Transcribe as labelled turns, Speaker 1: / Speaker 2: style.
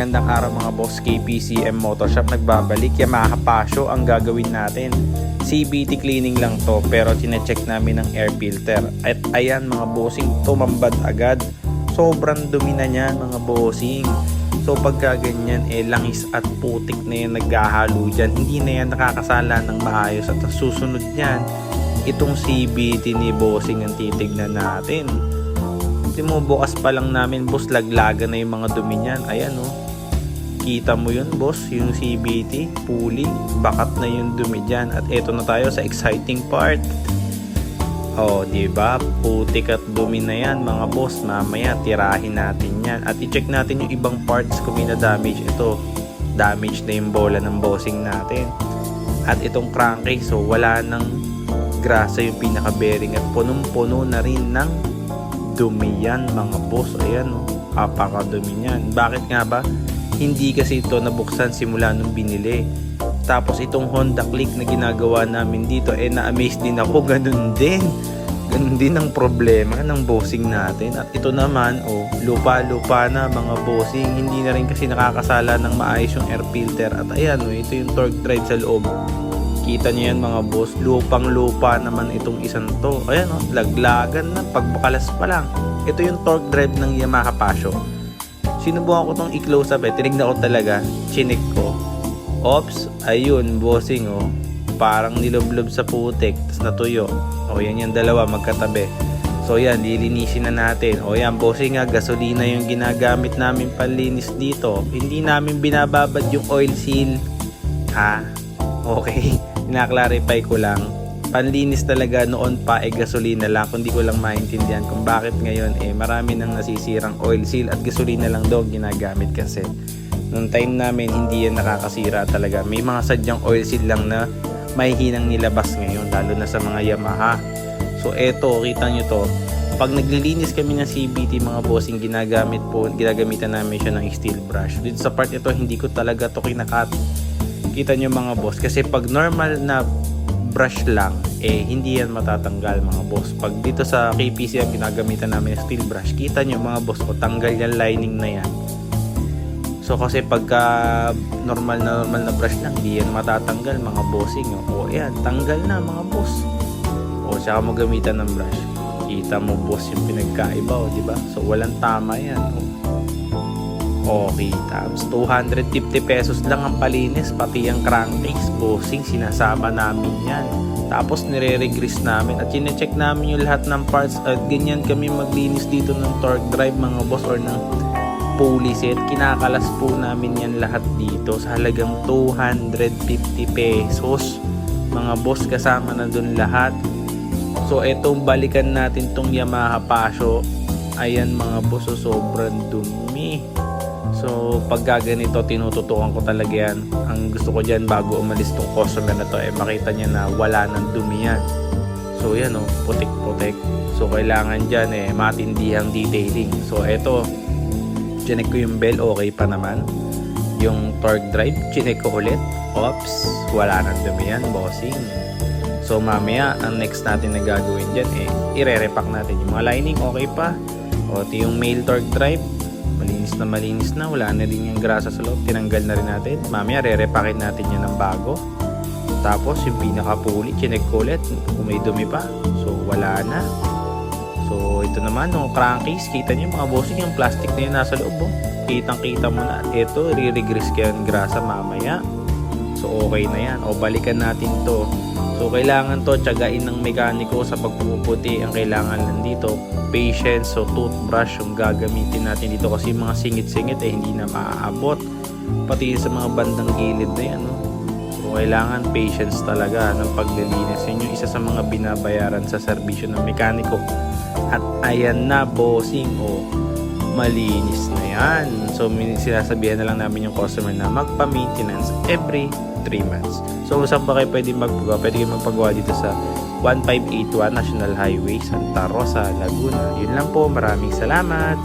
Speaker 1: Magandang araw mga boss, KPCM Motorshop nagbabalik. Yamaha Pasio ang gagawin natin. CVT cleaning lang to pero chinecheck namin ng air filter. At ayan mga bossing, tumambad agad. Sobrang dumi na niyan mga bossing. So pagka ganyan langis at putik na yan naghahalo dyan. Hindi na yan nakakasala ng maayos. At susunod niyan, itong CVT ni bossing ang titignan natin. Mo bukas pa lang namin boss, laglaga na yung mga dumi niyan. Ayan kita mo yun boss, yung CVT pulley, bakat na yung dumi dyan. At eto na tayo sa exciting part. Diba, putik at dumi na yan mga boss. Mamaya tirahin natin yan at i-check natin yung ibang parts kung may na damage. Ito, damage na yung bola ng bossing natin. At itong crankcase, so wala nang grasa yung pinaka bearing at punong-puno na rin ng dumi yan mga boss. Ayan apakadumi yan. Bakit nga ba? Hindi kasi ito nabuksan simula nung binili. Tapos itong Honda Click na ginagawa namin dito, na-amaze din ako. Ganun din ang problema ng bossing natin. At ito naman lupa-lupa na mga bossing. Hindi na rin kasi nakakasala ng maayos yung air filter. At ayan ito yung torque drive sa loob. Kita nyo yan mga boss, lupang lupa naman itong isang to. Ayan laglagan na, pagbukalas pa lang. Ito yung torque drive ng Yamaha Pasio. Sinubukan ko tong i-close up tinignan ko talaga, chinik ko. Ops, ayun bossing parang niloblob sa putik, tas natuyo. Yan yung dalawa magkatabi. So yan, lilinisin na natin. Yan bossing gasolina yung ginagamit namin panlinis dito. Hindi namin binababad yung oil seal. Okay. Ina-clarify ko lang, panlinis talaga noon pa gasolina lang. Kundi ko lang maintindihan kung bakit ngayon marami nang nasisirang oil seal at gasolina lang daw ginagamit kasi. Noong time namin hindi yan nakakasira talaga. May mga sadyang oil seal lang na may hinang nilabas ngayon, lalo na sa mga Yamaha. So eto, kita nyo to. Pag naglilinis kami ng CVT mga bossing, ginagamitan namin siya ng steel brush. Dito sa part ito, hindi ko talaga to kinakat. Kita nyo mga boss, kasi pag normal na brush lang hindi yan matatanggal mga boss. Pag dito sa KPCM ginagamitan namin ng steel brush, kita nyo mga boss tanggal yung lining na yan. So kasi pagka normal na brush lang, hindi yan matatanggal mga bossing. Yan, tanggal na mga boss. Saka mo gamitan ng brush, kita mo boss yung pinagkaiba diba? So walang tama yan. Okay, tabs 250 pesos lang ang palinis, pati ang crankcase bossing sinasama namin yan. Tapos nire-regrease namin at chinecheck namin yung lahat ng parts. At ganyan kami maglinis dito ng torque drive mga boss, or ng pulley set. Kinakalas po namin yan lahat dito sa halagang 250 pesos mga boss, kasama na dun lahat. So etong balikan natin tong Yamaha Pasio. Ayan mga boss, sobrang dumi. So pag ganito, tinututukan ko talaga yan. Ang gusto ko dyan bago umalis tong customer na to makita niya na wala ng dumi yan. So yan putik-putik. So kailangan dyan matindihang detailing. So eto, chinek ko yung bell, okay pa naman. Yung torque drive, chinek ko ulit. Oops, wala ng dumi yan bossing. So mamaya, ang next natin na gagawin dyan ire-repack natin yung mga lining, okay pa. Ito yung male torque drive, malinis na, wala na din yung grasa sa loob, tinanggal na rin natin. Mamaya re-repackin natin yan ng bago. Tapos yung pinaka-pulley, chinek ko ulit kung may dumi pa. So wala na. So ito naman crankcase, kita nyo mga bossing, yung plastic na yun nasa loob kitang-kita mo na. Ito, re-regress kaya yung grasa mamaya. So okay na yan. Balikan natin to. So kailangan to tiyagain ng mekaniko sa pagpuputi. Ang kailangan nandito patience. So toothbrush yung gagamitin natin dito kasi mga singit-singit hindi na maaabot, pati sa mga bandang gilid na yan So kailangan patience talaga ng paglilinis. Yun yung isa sa mga binabayaran sa serbisyo ng mekaniko. At ayan na bossing malinis na yan. So sinasabihan na lang namin yung customer na magpa-maintenance every 3 months. So saan ba kayo pwede magpagawa? Pwede kayo magpagawa dito sa 1581 National Highway, Santa Rosa, Laguna. Yun lang po. Maraming salamat.